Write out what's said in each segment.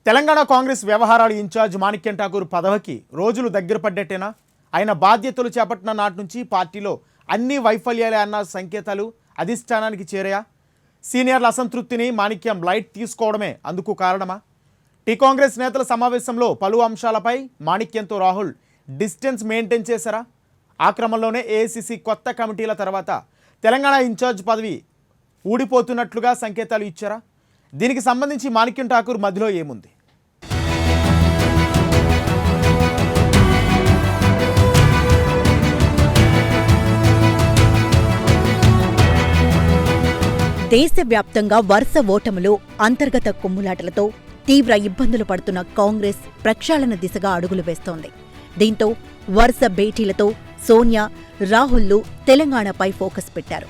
తెలంగాణ కాంగ్రెస్ వ్యవహారాల ఇన్ఛార్జ్ మాణిక్యం ఠాకూర్ పదవికి రోజులు దగ్గర పడ్డట్టేనా? ఆయన బాధ్యతలు చేపట్టిన నాటి నుంచి పార్టీలో అన్ని వైఫల్యాలే అన్న సంకేతాలు అధిష్టానానికి చేరాయా? సీనియర్ల అసంతృప్తిని మాణిక్యం లైట్ తీసుకోవడమే అందుకు కారణమా? టీ కాంగ్రెస్ నేతల సమావేశంలో పలు అంశాలపై మాణిక్యంతో రాహుల్ డిస్టెన్స్ మెయింటైన్ చేశారా? ఆ క్రమంలోనే ఏఐసీసీ కొత్త కమిటీల తర్వాత తెలంగాణ ఇన్ఛార్జ్ పదవి ఊడిపోతున్నట్లుగా సంకేతాలు ఇచ్చారా? దీనికి సంబంధించి మాణిక్యం ఠాకూర్ మధ్యలో ఏముంది? దేశవ్యాప్తంగా వరుస ఓటములు, అంతర్గత కుమ్ములాటలతో తీవ్ర ఇబ్బందులు పడుతున్న కాంగ్రెస్ ప్రక్షాళన దిశగా అడుగులు వేస్తోంది. దీంతో వరుస భేటీలతో సోనియా, రాహుల్లు తెలంగాణపై ఫోకస్ పెట్టారు.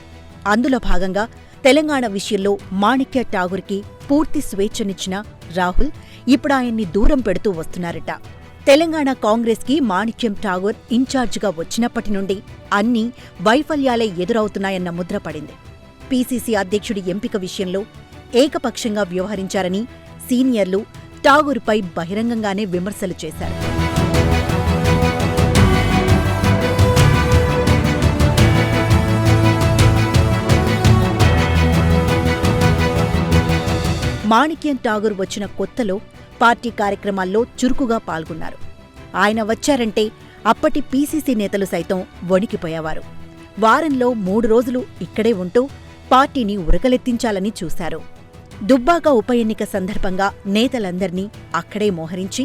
అందులో భాగంగా తెలంగాణ విషయంలో మాణిక్య ఠాకూర్కి పూర్తి స్వేచ్ఛనిచ్చిన రాహుల్ ఇప్పుడు ఆయన్ని దూరం పెడుతూ వస్తున్నారట. తెలంగాణ కాంగ్రెస్కి మాణిక్యం ఠాకూర్ ఇన్ఛార్జిగా వచ్చినప్పటి నుండి అన్నీ వైఫల్యాలే ఎదురవుతున్నాయన్న ముద్ర పడింది. పీసీసీ అధ్యక్షుడి ఎంపిక విషయంలో ఏకపక్షంగా వ్యవహరించారని సీనియర్లు ఠాకూర్పై బహిరంగంగానే విమర్శలు చేశారు. మాణిక్యం ఠాకూర్ వచ్చిన కొత్తలో పార్టీ కార్యక్రమాల్లో చురుకుగా పాల్గొన్నారు. ఆయన వచ్చారంటే అప్పటి పీసీసీ నేతలు సైతం వణికిపోయేవారు. వారంలో 3 రోజులు ఇక్కడే ఉంటూ పార్టీని ఉరకలెత్తించాలని చూశారు. దుబ్బాక ఉప ఎన్నిక సందర్భంగా నేతలందర్నీ అక్కడే మోహరించి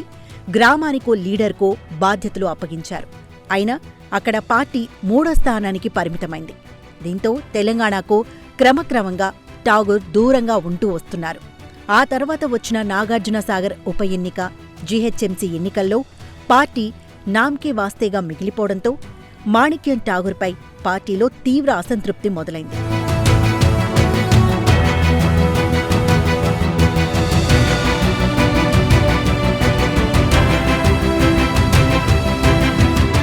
గ్రామానికో లీడర్కో బాధ్యతలు అప్పగించారు. అయినా అక్కడ పార్టీ 3వ స్థానానికి పరిమితమైంది. దీంతో తెలంగాణకు క్రమక్రమంగా ఠాకూర్ దూరంగా ఉంటూ వస్తున్నారు. ఆ తర్వాత వచ్చిన నాగార్జునసాగర్ ఉప ఎన్నిక, జీహెచ్ఎంసీ ఎన్నికల్లో పార్టీ నామ్కే వాస్తేగా మిగిలిపోవడంతో మాణిక్యం ఠాకూర్పై పార్టీలో తీవ్ర అసంతృప్తి మొదలైంది.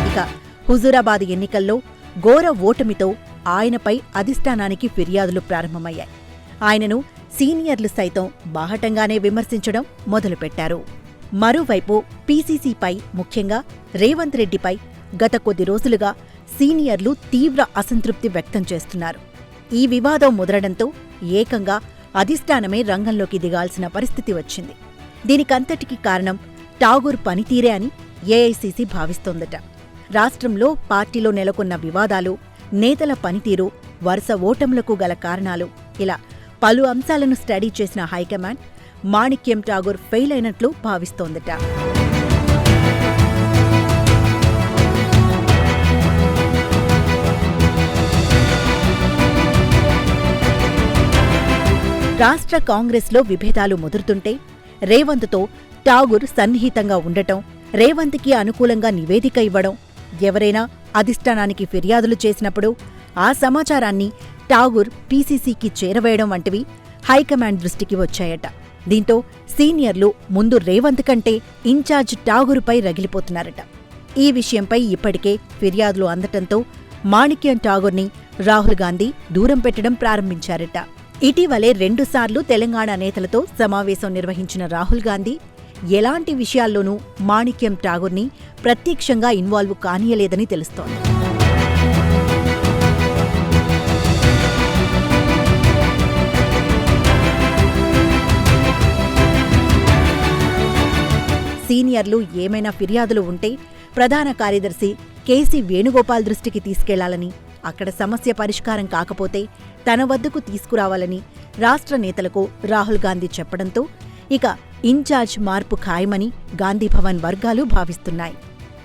ఇక హుజూరాబాద్ ఎన్నికల్లో ఘోర ఓటమితో ఆయనపై అధిష్టానానికి ఫిర్యాదులు ప్రారంభమయ్యాయి. ఆయనను సీనియర్లు సైతం బాహటంగానే విమర్శించడం మొదలుపెట్టారు. మరోవైపు పీసీసీపై, ముఖ్యంగా రేవంత్ రెడ్డిపై గత కొద్ది రోజులుగా సీనియర్లు తీవ్ర అసంతృప్తి వ్యక్తం చేస్తున్నారు. ఈ వివాదం ముదరడంతో ఏకంగా అధిష్టానమే రంగంలోకి దిగాల్సిన పరిస్థితి వచ్చింది. దీనికంతటికీ కారణం ఠాకూర్ పనితీరే అని ఏఐసీసీ భావిస్తోందట. రాష్ట్రంలో పార్టీలో నెలకొన్న వివాదాలు, నేతల పనితీరు, వరుస ఓటములకు గల కారణాలు, ఇలా పలు అంశాలను స్టడీ చేసిన హైకమాండ్ మాణిక్యం ఠాకూర్ ఫెయిల్ అయినట్లు భావిస్తోందట. రాష్ట్ర కాంగ్రెస్లో విభేదాలు ముదురుతుంటే రేవంత్తో ఠాకూర్ సన్నిహితంగా ఉండటం, రేవంత్కి అనుకూలంగా నివేదిక ఇవ్వడం, ఎవరైనా అధిష్టానానికి ఫిర్యాదులు చేసినప్పుడు ఆ సమాచారాన్ని ఠాకూర్ పీసీసీకి చేరవేయడం వంటివి హైకమాండ్ దృష్టికి వచ్చాయట. దీంతో సీనియర్లు ముందు రేవంత్ కంటే ఇన్ఛార్జ్ ఠాకూర్పై రగిలిపోతున్నారట. ఈ విషయంపై ఇప్పటికే ఫిర్యాదులు అందటంతో మాణిక్యం ఠాకూర్ని రాహుల్ గాంధీ దూరం పెట్టడం ప్రారంభించారట. ఇటీవలే 2 సార్లు తెలంగాణ నేతలతో సమావేశం నిర్వహించిన రాహుల్ గాంధీ ఎలాంటి విషయాల్లోనూ మాణిక్యం ఠాకూర్ని ప్రత్యక్షంగా ఇన్వాల్వ్ కానీయలేదని తెలుస్తోంది. సీనియర్లు ఏమైనా ఫిర్యాదులు ఉంటే ప్రధాన కార్యదర్శి కేసీ వేణుగోపాల్ దృష్టికి తీసుకెళ్లాలని, అక్కడ సమస్య పరిష్కారం కాకపోతే తన వద్దకు తీసుకురావాలని రాష్ట్ర నేతలకు రాహుల్ గాంధీ చెప్పడంతో ఇక ఇన్ఛార్జ్ మార్పు ఖాయమని గాంధీభవన్ వర్గాలు భావిస్తున్నాయి.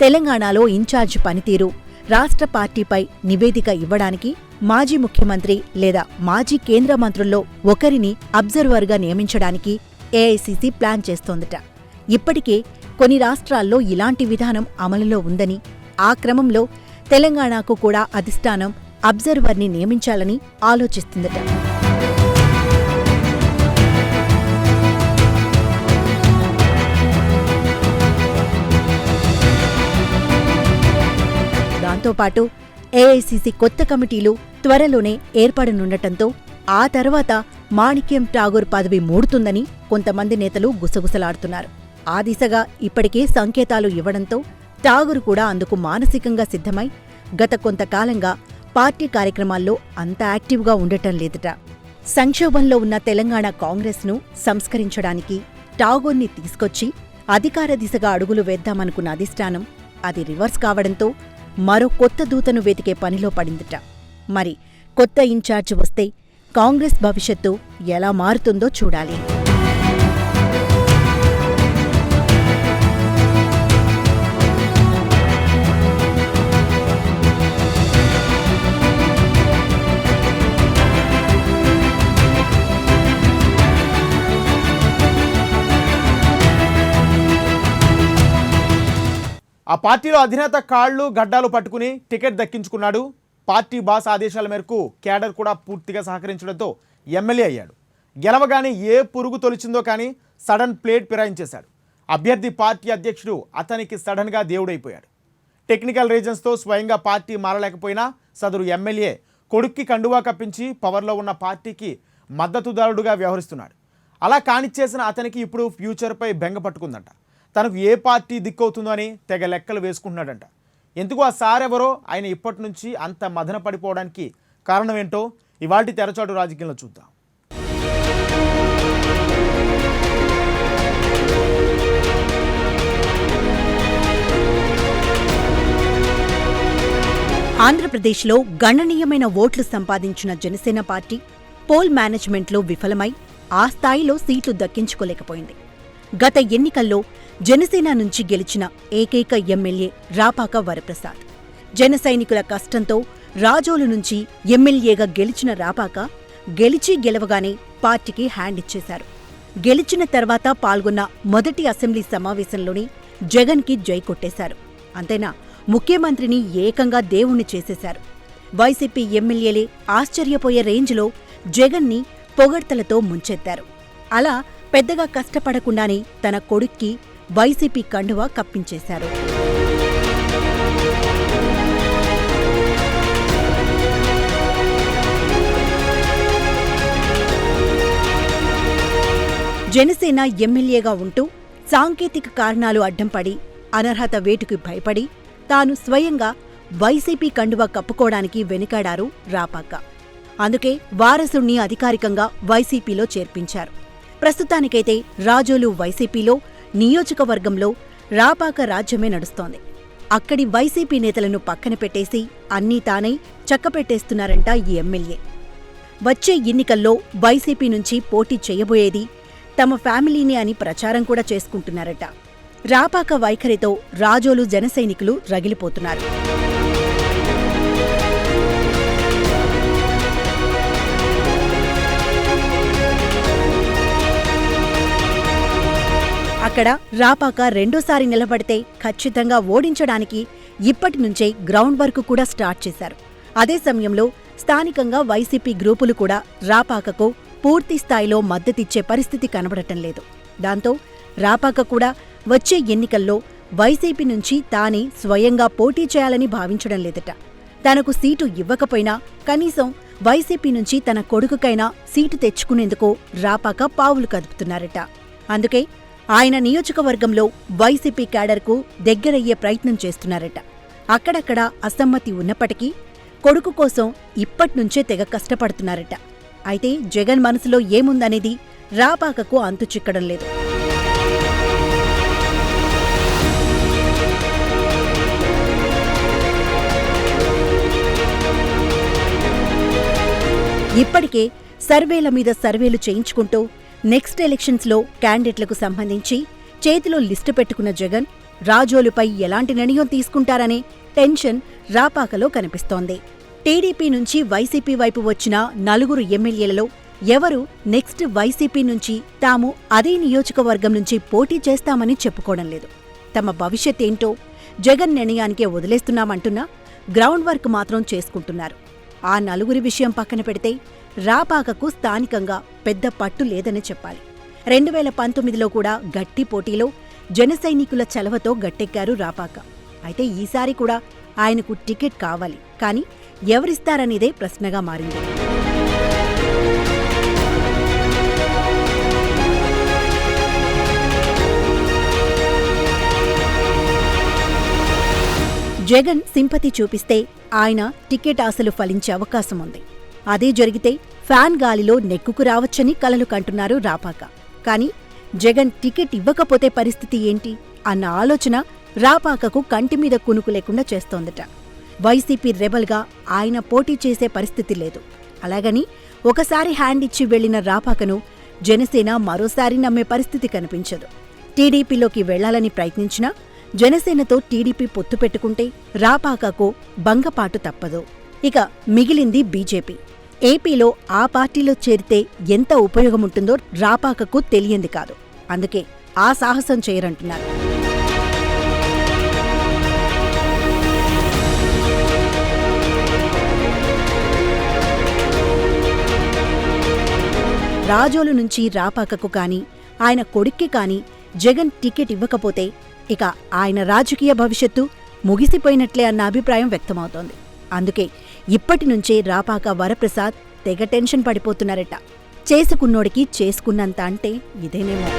తెలంగాణలో ఇన్ఛార్జ్ పనితీరు, రాష్ట్ర పార్టీపై నివేదిక ఇవ్వడానికి మాజీ ముఖ్యమంత్రి లేదా మాజీ కేంద్ర మంత్రుల్లో ఒకరిని అబ్జర్వర్గా నియమించడానికి ఏఐసీసీ ప్లాన్ చేస్తోందట. ఇప్పటికే కొన్ని రాష్ట్రాల్లో ఇలాంటి విధానం అమలులో ఉందని, ఆ క్రమంలో తెలంగాణకు కూడా అధిష్టానం అబ్జర్వర్ని నియమించాలని ఆలోచిస్తుందట. దాంతోపాటు ఏఐసీసీ కొత్త కమిటీలు త్వరలోనే ఏర్పడనుండటంతో ఆ తర్వాత మాణిక్యం ఠాగూర్ పదవి మూడుతుందని కొంతమంది నేతలు గుసగుసలాడుతున్నారు. ఆ దిశగా ఇప్పటికే సంకేతాలు ఇవ్వడంతో ఠాగూర్ కూడా అందుకు మానసికంగా సిద్ధమై గత కొంతకాలంగా పార్టీ కార్యక్రమాల్లో అంత యాక్టివ్గా ఉండటం లేదట. సంక్షోభంలో ఉన్న తెలంగాణ కాంగ్రెస్ను సంస్కరించడానికి ఠాగూర్ని తీసుకొచ్చి అధికార దిశగా అడుగులు వేద్దామనుకున్న అధిష్టానం అది రివర్స్ కావడంతో మరో కొత్త దూతను వెతికే పనిలో పడిందట. మరి కొత్త ఇన్ఛార్జ్ వస్తే కాంగ్రెస్ భవిష్యత్తు ఎలా మారుతుందో చూడాలి. ఆ పార్టీలో అధినేత కాళ్ళు గడ్డాలు పట్టుకుని టికెట్ దక్కించుకున్నాడు. పార్టీ బాస్ ఆదేశాల మేరకు క్యాడర్ కూడా పూర్తిగా సహకరించడంతో ఎమ్మెల్యే అయ్యాడు. గెలవగానే ఏ పురుగు తొలిచిందో కానీ సడన్ ప్లేట్ ఫిరాయించేశాడు. అభ్యర్థి పార్టీ అధ్యక్షుడు అతనికి సడన్గా దేవుడైపోయాడు. టెక్నికల్ రీజన్స్తో స్వయంగా పార్టీ మారలేకపోయినా సదరు ఎమ్మెల్యే కొడుక్కి కండువా కప్పించి పవర్లో ఉన్న పార్టీకి మద్దతుదారుడుగా వ్యవహరిస్తున్నాడు. అలా కానిచ్చేసిన అతనికి ఇప్పుడు ఫ్యూచర్పై బెంగ పట్టుకుందంట. తనకు ఏ పార్టీ దిక్కవుతుందో అని తెగ లెక్కలు వేసుకుంటున్నాడంట. ఎందుకు ఆ సారెవరో ఆయన ఇప్పటి నుంచి అంత మదన పడిపోవడానికి కారణం ఏంటో ఇవాల్టి తెరచాటు రాజకీయంలో చూద్దాం. ఆంధ్రప్రదేశ్లో గణనీయమైన ఓట్లు సంపాదించిన జనసేన పార్టీ పోల్ మేనేజ్మెంట్లో విఫలమై ఆ స్థాయిలో సీట్లు దక్కించుకోలేకపోయింది. గత ఎన్నికల్లో జనసేన నుంచి గెలిచిన ఏకైక ఎమ్మెల్యే రాపాక వరప్రసాద్. జన సైనికుల కష్టంతో రాజోలు నుంచి ఎమ్మెల్యేగా గెలిచిన రాపాక గెలవగానే పార్టీకి హ్యాండ్ ఇచ్చేశారు. గెలిచిన తర్వాత పాల్గొన్న మొదటి అసెంబ్లీ సమావేశంలోనే జగన్కి జై కొట్టేశారు. అంతేనా, ముఖ్యమంత్రిని ఏకంగా దేవుణ్ణి చేసేశారు. వైసీపీ ఎమ్మెల్యేలే ఆశ్చర్యపోయే రేంజ్లో జగన్ని పొగడ్తలతో ముంచెత్తారు. అలా పెద్దగా కష్టపడకుండానే తన కొడుక్కి వైసీపీ కండువా కప్పించేశారు. జనసేన ఎమ్మెల్యేగా ఉంటూ సాంకేతిక కారణాలు అడ్డంపడి అనర్హత వేటుకి భయపడి తాను స్వయంగా వైసీపీ కండువా కప్పుకోవడానికి వెనుకాడారు రాపాక. అందుకే వారసుణ్ణి అధికారికంగా వైసీపీలో చేర్పించారు. ప్రస్తుతానికైతే రాజోలు వైసీపీలో నియోజకవర్గంలో రాపాక రాజ్యమే నడుస్తోంది. అక్కడి వైసీపీ నేతలను పక్కన పెట్టేసి అన్నీ తానే చక్కపెట్టేస్తున్నారంట ఈ ఎమ్మెల్యే. వచ్చే ఎన్నికల్లో వైసీపీ నుంచి పోటీ చేయబోయేది తమ ఫ్యామిలీని అని ప్రచారం కూడా చేసుకుంటున్నారట. రాపాక వైఖరితో రాజోలు జనసైనికులు రగిలిపోతున్నారు. అక్కడ రాపాక రెండోసారి నిలబడితే ఖచ్చితంగా ఓడించడానికి ఇప్పటి నుంచే గ్రౌండ్ వర్క్ కూడా స్టార్ట్ చేశారు. అదే సమయంలో స్థానికంగా వైసీపీ గ్రూపులు కూడా రాపాకకు పూర్తి స్థాయిలో మద్దతిచ్చే పరిస్థితి కనబడటం లేదు. దాంతో రాపాక కూడా వచ్చే ఎన్నికల్లో వైసీపీ నుంచి తానే స్వయంగా పోటీ చేయాలని భావించడం లేదట. తనకు సీటు ఇవ్వకపోయినా కనీసం వైసీపీ నుంచి తన కొడుకుకైనా సీటు తెచ్చుకునేందుకు రాపాక పావులు కదుపుతున్నారట. అందుకే ఆయన నియోజకవర్గంలో వైసీపీ క్యాడర్కు దగ్గరయ్యే ప్రయత్నం చేస్తున్నారట. అక్కడక్కడ అసమ్మతి ఉన్నప్పటికీ కొడుకు కోసం ఇప్పట్నుంచే తెగ కష్టపడుతున్నారట. అయితే జగన్ మనసులో ఏముందనేది రాపాకకు అంతు చిక్కడం లేదు. ఇప్పటికే సర్వేల మీద సర్వేలు చేయించుకుంటూ నెక్స్ట్ ఎలక్షన్స్లో క్యాండిడేట్లకు సంబంధించి చేతిలో లిస్టు పెట్టుకున్న జగన్ రాజోలుపై ఎలాంటి నిర్ణయం తీసుకుంటారనే టెన్షన్ రాపాకలో కనిపిస్తోంది. టీడీపీ నుంచి వైసీపీ వైపు వచ్చిన 4 ఎమ్మెల్యేలలో ఎవరు నెక్స్ట్ వైసీపీ నుంచి తాము అదే నియోజకవర్గం నుంచి పోటీ చేస్తామని చెప్పుకోవడం లేదు. తమ భవిష్యత్తేంటో జగన్ నిర్ణయానికే వదిలేస్తున్నామంటున్నా గ్రౌండ్ వర్క్ మాత్రం చేసుకుంటున్నారు. ఆ 4 విషయం పక్కన పెడితే రాపాకకు స్థానికంగా పెద్ద పట్టు లేదని చెప్పాలి. 2019లో కూడా గట్టి పోటీలో జనసైనికుల చలవతో గట్టెక్కారు రాపాక. అయితే ఈసారి కూడా ఆయనకు టికెట్ కావాలి, కానీ ఎవరిస్తారనేదే ప్రశ్నగా మారింది. జగన్ సింపతి చూపిస్తే ఆయన టికెట్ ఆశలు ఫలించే అవకాశం ఉంది. అదే జరిగితే ఫ్యాన్ గాలిలో నెక్కుకు రావచ్చని కలలు కంటున్నారు రాపాక. కాని జగన్ టికెట్ ఇవ్వకపోతే పరిస్థితి ఏంటి అన్న ఆలోచన రాపాకకు కంటిమీద కునుకు లేకుండా చేస్తోందట. వైసీపీ రెబల్గా ఆయన పోటీ చేసే పరిస్థితి లేదు. అలాగని ఒకసారి హ్యాండ్ ఇచ్చి వెళ్లిన రాపాకను జనసేన మరోసారి నమ్మే పరిస్థితి కనిపించదు. టీడీపీలోకి వెళ్లాలని ప్రయత్నించినా జనసేనతో టీడీపీ పొత్తు పెట్టుకుంటే రాపాకకు భంగపాటు తప్పదు. ఇక మిగిలింది బీజేపీ. ఏపీలో ఆ పార్టీలో చేరితే ఎంత ఉపయోగముంటుందో రాపాకకు తెలియంది కాదు. అందుకే ఆ సాహసం చేయరంటున్నారు. రాజోలు నుంచి రాపాకకు కాని ఆయన కొడుక్కి కాని జగన్ టికెట్ ఇవ్వకపోతే ఇక ఆయన రాజకీయ భవిష్యత్తు ముగిసిపోయినట్లే అన్న అభిప్రాయం వ్యక్తమవుతోంది. అందుకే ఇప్పటినుంచే రాపాక వరప్రసాద్ తెగ టెన్షన్ పడిపోతున్నారట. చేసుకున్నోడికి చేసుకున్నంత అంటే ఇదేనేమో.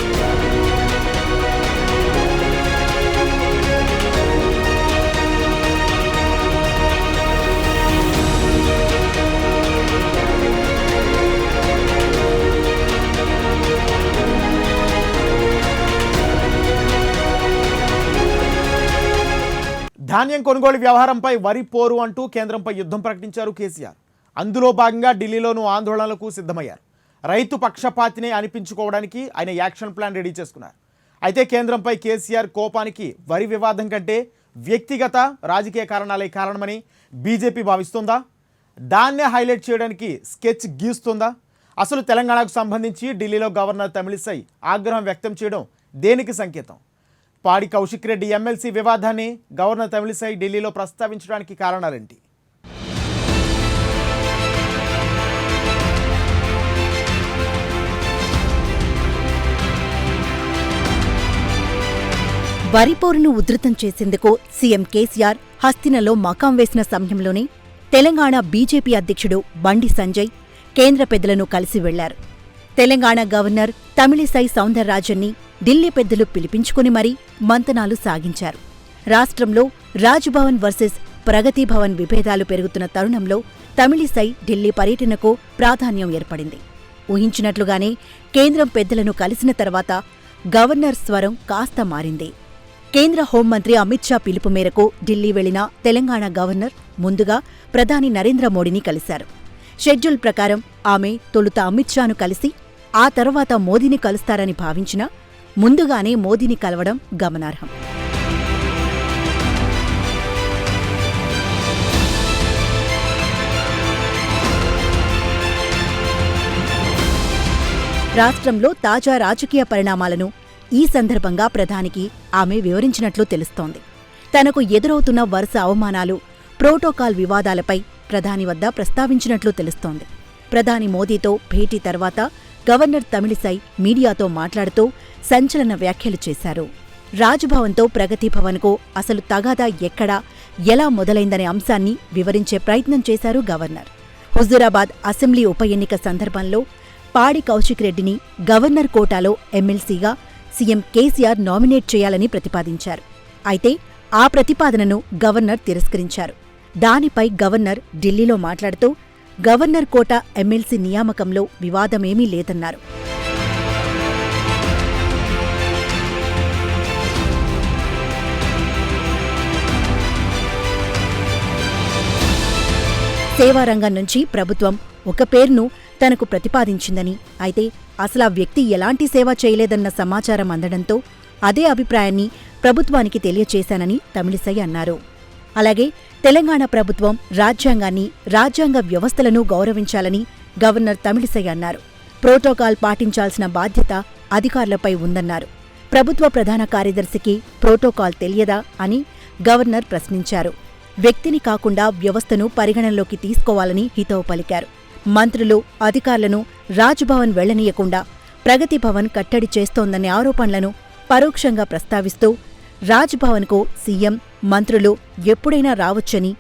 ధాన్యం కొనుగోలు వ్యవహారంపై వరి పోరు అంటూ కేంద్రంపై యుద్ధం ప్రకటించారు కేసీఆర్. అందులో భాగంగా ఢిల్లీలోనూ ఆందోళనలకు సిద్ధమయ్యారు. రైతు పక్షపాతినే అనిపించుకోవడానికి ఆయన యాక్షన్ ప్లాన్ రెడీ చేసుకున్నారు. అయితే కేంద్రంపై కేసీఆర్ కోపానికి వరి వివాదం కంటే వ్యక్తిగత రాజకీయ కారణాలే కారణమని బీజేపీ భావిస్తుందా? దాన్నే హైలైట్ చేయడానికి స్కెచ్ గీస్తుందా? అసలు తెలంగాణకు సంబంధించి ఢిల్లీలో గవర్నర్ తమిళిసై ఆగ్రహం వ్యక్తం చేయడం దేనికి సంకేతం? పాడి కౌశిక్ రెడ్డి ఎమ్మెల్సీ వివాదాన్ని గవర్నర్ తమిళిసై ఢిల్లీలో ప్రస్తావించడానికి కారణాలేంటి? వరిపోరును ఉధృతం చేసేందుకు సీఎం కేసీఆర్ హస్తినలో మకాం వేసిన సమయంలోనే తెలంగాణ బీజేపీ అధ్యక్షుడు బండి సంజయ్ కేంద్ర పెద్దలను కలిసి వెళ్లారు. తెలంగాణ గవర్నర్ తమిళిసై సౌందరరాజన్ని ఢిల్లీ పెద్దలు పిలిపించుకుని మరీ మంతనాలు సాగించారు. రాష్ట్రంలో రాజ్భవన్ వర్సెస్ ప్రగతిభవన్ విభేదాలు పెరుగుతున్న తరుణంలో తమిళిసై ఢిల్లీ పర్యటనకు ప్రాధాన్యం ఏర్పడింది. ఊహించినట్లుగానే కేంద్రం పెద్దలను కలిసిన తర్వాత గవర్నర్ స్వరం కాస్త మారింది. కేంద్ర హోంమంత్రి అమిత్ షా పిలుపు మేరకు ఢిల్లీ వెళ్లిన తెలంగాణ గవర్నర్ ముందుగా ప్రధాని నరేంద్ర మోడీని కలిశారు. షెడ్యూల్ ప్రకారం ఆమె తొలుత అమిత్ షాను కలిసి ఆ తర్వాత మోదీని కలుస్తారని భావించినా ముందుగానే మోదీని కలవడం గమనార్హం. రాష్ట్రంలో తాజా రాజకీయ పరిణామాలను ఈ సందర్భంగా ప్రధానికి ఆమె వివరించినట్లు తెలుస్తోంది. తనకు ఎదురవుతున్న వరుస అవమానాలు, ప్రోటోకాల్ వివాదాలపై ప్రధాని వద్ద ప్రస్తావించినట్లు తెలుస్తోంది. ప్రధాని మోదీతో భేటీ తర్వాత గవర్నర్ తమిళిసై మీడియాతో మాట్లాడుతూ సంచలన వ్యాఖ్యలు చేశారు. రాజ్భవన్తో ప్రగతిభవన్కు అసలు తగాదా ఎక్కడా, ఎలా మొదలైందనే అంశాన్ని వివరించే ప్రయత్నం చేశారు గవర్నర్. హుజూరాబాద్ అసెంబ్లీ ఉప ఎన్నిక సందర్భంలో పాడి కౌశిక్ రెడ్డిని గవర్నర్ కోటాలో ఎమ్మెల్సీగా సీఎం కేసీఆర్ నామినేట్ చేయాలని ప్రతిపాదించారు. అయితే ఆ ప్రతిపాదనను గవర్నర్ తిరస్కరించారు. దానిపై గవర్నర్ ఢిల్లీలో మాట్లాడుతూ గవర్నర్ కోటా ఎమ్మెల్సీ నియామకంలో వివాదమేమీ లేదన్నారు. సేవారంగం నుంచి ప్రభుత్వం ఒక పేరును తనకు ప్రతిపాదించిందని, అయితే అసలా వ్యక్తి ఎలాంటి సేవ చేయలేదన్న సమాచారం అందడంతో అదే అభిప్రాయాన్ని ప్రభుత్వానికి తెలియచేశానని తమిళిసై అన్నారు. అలాగే తెలంగాణ ప్రభుత్వం రాజ్యాంగాన్ని, రాజ్యాంగ వ్యవస్థలను గౌరవించాలని గవర్నర్ తమిళిసై అన్నారు. ప్రోటోకాల్ పాటించాల్సిన బాధ్యత అధికారులపై ఉందన్నారు. ప్రభుత్వ ప్రధాన కార్యదర్శికి ప్రోటోకాల్ తెలియదా అని గవర్నర్ ప్రశ్నించారు. వ్యక్తిని కాకుండా వ్యవస్థను పరిగణనలోకి తీసుకోవాలని హితవు పలికారు. మంత్రులు, అధికారులను రాజ్భవన్ వెళ్లనీయకుండా ప్రగతిభవన్ కట్టడి చేస్తోందనే ఆరోపణలను పరోక్షంగా ప్రస్తావిస్తూ రాజ్భవన్కు సీఎం, మంత్రులు ఎప్పుడైనా రావచ్చని,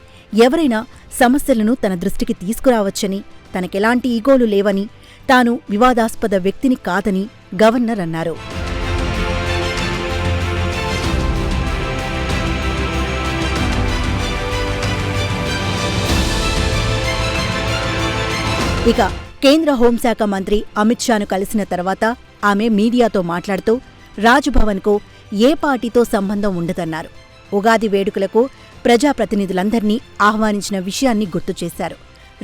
ఎవరైనా సమస్యలను తన దృష్టికి తీసుకురావచ్చని, తనకెలాంటి ఈగోలు లేవని, తాను వివాదాస్పద వ్యక్తిని కాదని గవర్నర్ అన్నారు. ఇక కేంద్ర హోంశాఖ మంత్రి అమిత్ షాను కలిసిన తర్వాత ఆమె మీడియాతో మాట్లాడుతూ రాజ్భవన్కు ఏ పార్టీతో సంబంధం ఉండదన్నారు. ఉగాది వేడుకలకు ప్రజాప్రతినిధులందర్నీ ఆహ్వానించిన విషయాన్ని గుర్తుచేశారు.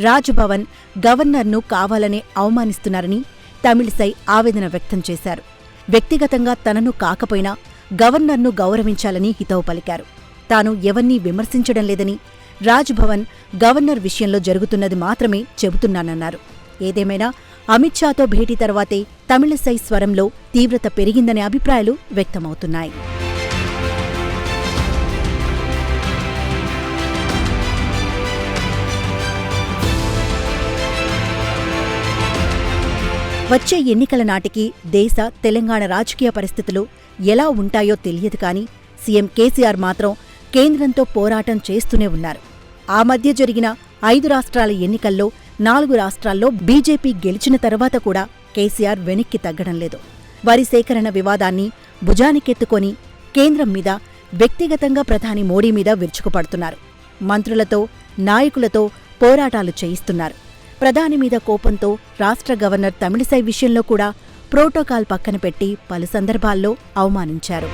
రాజ్భవన్ గవర్నర్ను కావాలనే అవమానిస్తున్నారని తమిళిసై ఆవేదన వ్యక్తం చేశారు. వ్యక్తిగతంగా తనను కాకపోయినా గవర్నర్ను గౌరవించాలని హితవు పలికారు. తాను ఎవర్నీ విమర్శించడం లేదని, రాజ్భవన్ గవర్నర్ విషయంలో జరుగుతున్నది మాత్రమే చెబుతున్నానన్నారు. ఏదేమైనా అమిత్ షాతో భేటీ తర్వాతే తమిళిసై స్వరంలో తీవ్రత పెరిగిందనే అభిప్రాయాలు వ్యక్తమవుతున్నాయి. వచ్చే ఎన్నికల నాటికి దేశ, తెలంగాణ రాజకీయ పరిస్థితులు ఎలా ఉంటాయో తెలియదు కానీ సీఎం కేసీఆర్ మాత్రం కేంద్రంతో పోరాటం చేస్తూనే ఉన్నారు. ఆ మధ్య జరిగిన 5 రాష్ట్రాల ఎన్నికల్లో 4 రాష్ట్రాల్లో బీజేపీ గెలిచిన తర్వాత కూడా కేసీఆర్ వెనక్కి తగ్గడం లేదు. వరి సేకరణ వివాదాన్ని భుజానికెత్తుకొని కేంద్రం మీద, వ్యక్తిగతంగా ప్రధాని మోడీ మీద విరుచుకుపడుతున్నారు. మంత్రులతో, నాయకులతో పోరాటాలు చేయిస్తున్నారు. ప్రధాని మీద కోపంతో రాష్ట్ర గవర్నర్ తమిళిసై విషయంలో కూడా ప్రోటోకాల్ పక్కన పెట్టి పలు సందర్భాల్లో అవమానించారు.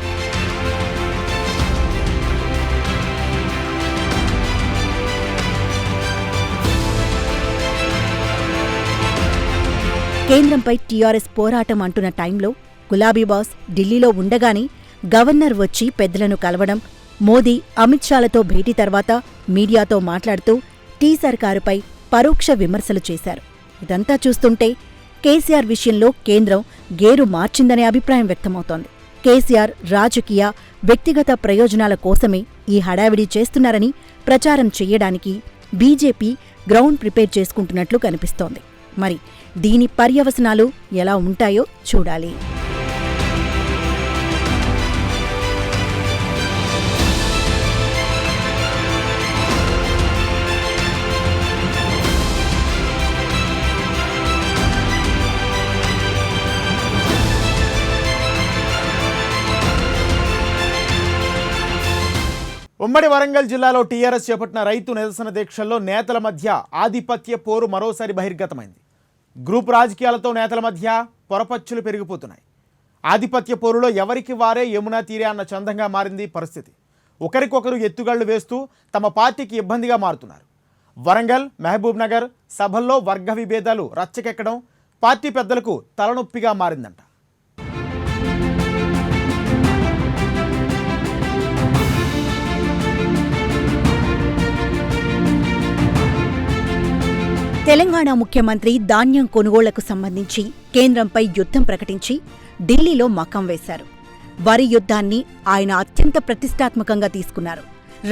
కేంద్రంపై టీఆర్ఎస్ పోరాటం అంటున్న టైంలో గులాబీ బాస్ ఢిల్లీలో ఉండగానే గవర్నర్ వచ్చి పెద్దలను కలవడం, మోదీ, అమిత్ షాలతో భేటీ తర్వాత మీడియాతో మాట్లాడుతూ టీ సర్కారుపై పరోక్ష విమర్శలు చేశారు. ఇదంతా చూస్తుంటే కేసీఆర్ విషయంలో కేంద్రం గేరు మార్చిందనే అభిప్రాయం వ్యక్తమవుతోంది. కేసీఆర్ రాజకీయ, వ్యక్తిగత ప్రయోజనాల కోసమే ఈ హడావిడి చేస్తున్నారని ప్రచారం చెయ్యడానికి బీజేపీ గ్రౌండ్ ప్రిపేర్ చేసుకుంటున్నట్లు కనిపిస్తోంది. మరి దీని పర్యవసనాలు ఎలా ఉంటాయో చూడాలి. ఉమ్మడి వరంగల్ జిల్లాలో టీఆర్ఎస్ చేపట్టిన రైతు నిరసన దీక్షల్లో నేతల మధ్య ఆధిపత్య పోరు మరోసారి బహిర్గతమైంది. గ్రూప్ రాజకీయాలతో నేతల మధ్య పొరపచ్చులు పెరిగిపోతున్నాయి. ఆధిపత్య పోరులో ఎవరికి వారే యమునా తీరే అన్న చందంగా మారింది పరిస్థితి. ఒకరికొకరు ఎత్తుగళ్లు వేస్తూ తమ పార్టీకి ఇబ్బందిగా మారుతున్నారు. వరంగల్, మహబూబ్ నగర్ సభల్లో వర్గ విభేదాలు రచ్చకెక్కడం పార్టీ పెద్దలకు తలనొప్పిగా మారిందంట. తెలంగాణ ముఖ్యమంత్రి ధాన్యం కొనుగోళ్లకు సంబంధించి కేంద్రంపై యుద్ధం ప్రకటించి ఢిల్లీలో మకాం వేశారు. వరి యుద్ధాన్ని ఆయన అత్యంత ప్రతిష్టాత్మకంగా తీసుకున్నారు.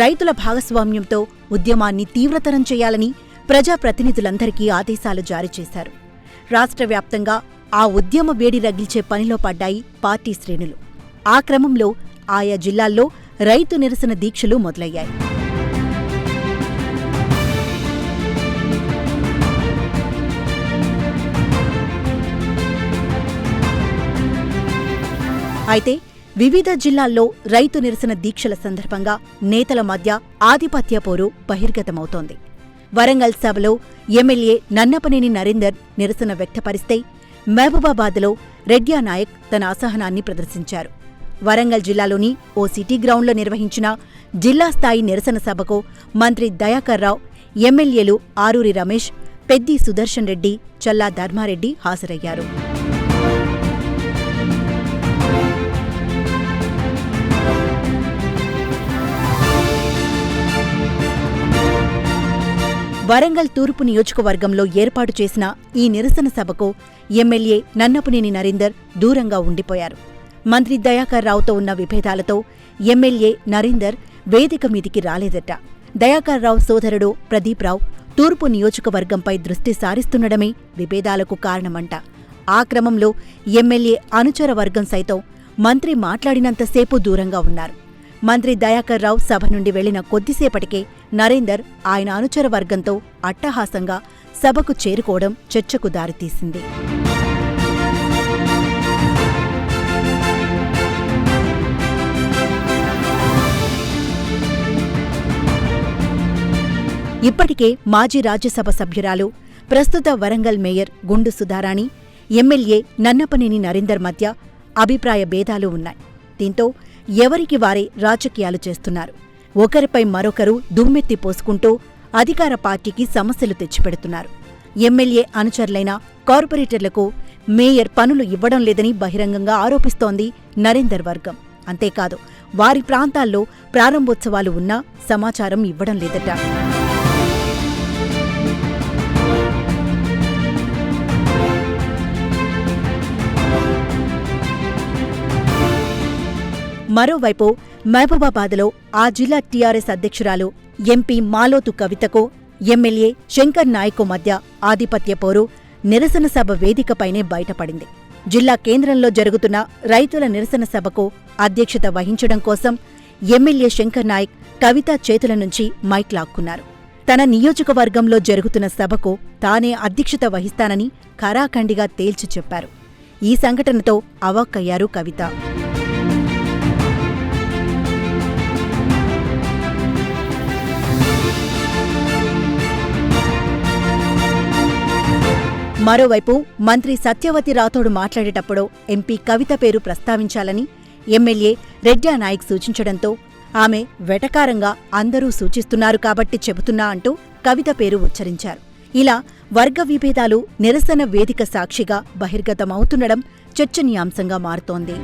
రైతుల భాగస్వామ్యంతో ఉద్యమాన్ని తీవ్రతరం చేయాలని ప్రజాప్రతినిధులందరికీ ఆదేశాలు జారీ చేశారు. రాష్ట్ర వ్యాప్తంగా ఆ ఉద్యమ వేడి రగిల్చే పనిలో పడ్డాయి పార్టీ శ్రేణులు. ఆ క్రమంలో ఆయా జిల్లాల్లో రైతు నిరసన దీక్షలు మొదలయ్యాయి. అయితే వివిధ జిల్లాల్లో రైతు నిరసన దీక్షల సందర్భంగా నేతల మధ్య ఆధిపత్య పోరు బహిర్గతమవుతోంది. వరంగల్ సభలో ఎమ్మెల్యే నన్నపనేని నరేందర్ నిరసన వ్యక్తపరిస్తే, మహబూబాబాద్లో రెడ్యా నాయక్ తన అసహనాన్ని ప్రదర్శించారు. వరంగల్ జిల్లాలోని ఓ సిటీ గ్రౌండ్లో నిర్వహించిన జిల్లా స్థాయి నిరసన సభకు మంత్రి దయాకర్ రావు, ఎమ్మెల్యేలు ఆరూరి రమేష్, పెద్ది సుదర్శన్ రెడ్డి, చల్లా ధర్మారెడ్డి హాజరయ్యారు. వరంగల్ తూర్పు నియోజకవర్గంలో ఏర్పాటు చేసిన ఈ నిరసన సభకు ఎమ్మెల్యే నన్నపనేని నరేందర్ దూరంగా ఉండిపోయారు. మంత్రి దయాకర్ రావుతో ఉన్న విభేదాలతో ఎమ్మెల్యే నరేందర్ వేదిక మీదికి రాలేదట. దయాకర్ రావు సోదరుడు ప్రదీప్ రావు తూర్పు నియోజకవర్గంపై దృష్టి సారిస్తుండడమే విభేదాలకు కారణమంట. ఆ క్రమంలో ఎమ్మెల్యే అనుచర వర్గం సైతం మంత్రి మాట్లాడినంతసేపు దూరంగా ఉన్నారు. మంత్రి దయాకర్ రావు సభ నుండి వెళ్లిన కొద్దిసేపటికే నరేందర్ ఆయన అనుచర వర్గంతో అట్టహాసంగా సభకు చేరుకోవడం చర్చకు దారితీసింది. ఇప్పటికే మాజీ రాజ్యసభ సభ్యురాలు, ప్రస్తుత వరంగల్ మేయర్ గుండు సుధారాణి, ఎమ్మెల్యే నన్నపనేని నరేందర్ మధ్య అభిప్రాయ భేదాలు ఉన్నాయి. దీంతో ఎవరికి వారే రాజకీయాలు చేస్తున్నారు. ఒకరిపై మరొకరు దుమ్మెత్తి పోసుకుంటూ అధికార పార్టీకి సమస్యలు తెచ్చిపెడుతున్నారు. ఎమ్మెల్యే అనుచరులైన కార్పొరేటర్లకు మేయర్ పనులు ఇవ్వడం లేదని బహిరంగంగా ఆరోపిస్తోంది నరేందర్ వర్గం. అంతేకాదు, వారి ప్రాంతాల్లో ప్రారంభోత్సవాలు ఉన్నా సమాచారం ఇవ్వడం లేదట. మరోవైపు మహబూబాబాద్లో ఆ జిల్లా టీఆర్ఎస్ అధ్యక్షురాలు ఎంపీ మాలోతు కవితకు ఎమ్మెల్యే శంకర్ నాయక్ మధ్య ఆధిపత్య పోరు నిరసన సభ వేదికపైనే బయటపడింది. జిల్లా కేంద్రంలో జరుగుతున్న రైతుల నిరసన సభకు అధ్యక్షత వహించడం కోసం ఎమ్మెల్యే శంకర్ నాయక్ కవిత చేతుల నుంచి మైక్ లాక్కున్నారు. తన నియోజకవర్గంలో జరుగుతున్న సభకు తానే అధ్యక్షత వహిస్తానని ఖరాఖండిగా తేల్చి చెప్పారు. ఈ సంఘటనతో అవాక్కయ్యారు కవిత. మరోవైపు మంత్రి సత్యవతి రాథోడ్ మాట్లాడేటప్పుడు ఎంపీ కవిత పేరు ప్రస్తావించాలని ఎమ్మెల్యే రెడ్డా నాయక్ సూచించడంతో ఆమె వెటకారంగా అందరూ సూచిస్తున్నారు కాబట్టి చెబుతున్నా అంటూ కవిత పేరు ఉచ్చరించారు. ఇలా వర్గ విభేదాలు నిరసన వేదిక సాక్షిగా బహిర్గతమవుతుండడం చర్చనీయాంశంగా మారుతోంది.